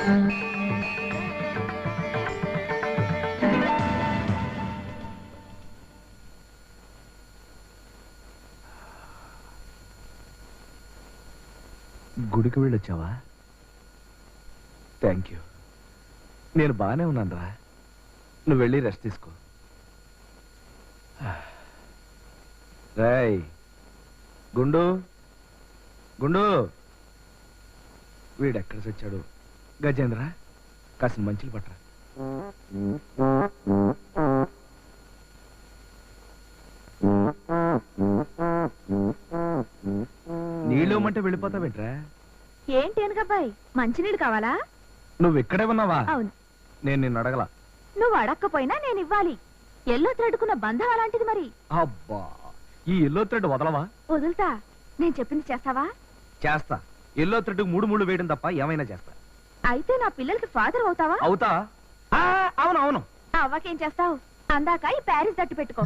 గుడికి వెళ్ళొచ్చావా? Thank you. నేను బాగానే ఉన్నాను రా. నువ్వు వెళ్ళి రెస్ట్ తీసుకో. రాయ్ గుండు, గుండు వీడెక్కడ చచ్చాడు? గజేంద్ర కాసిన మంచులు పట్టరా. నీళ్ళు మంటే వెళ్ళిపోతావేంట్రా? ఏంటి అనగబ్బాయి, మంచినీళ్ళు కావాలా? నువ్వు ఇక్కడే ఉన్నావా? అవును. నేను నిన్ను అడగల. నువ్వు అడక్కపోయినా నేను ఇవ్వాలి. ఎల్లో థ్రెడ్కున్న బంధం అలాంటిది మరి. అబ్బా, ఈ ఎల్లో థ్రెడ్ వదలవా? వదులుతా. నేను చెప్పింది చేస్తావా? చేస్తా. ఎల్లో థ్రెడ్ మూడు మూడు వేయడం తప్ప ఏమైనా చేస్తా. అయితే నా పిల్లలకి ఫాదర్ అవుతావా? అవుతా. అవును అవును. అవ్వకేం చేస్తావు? అందాక ఈ ప్యారిస్ దట్టు పెట్టుకో.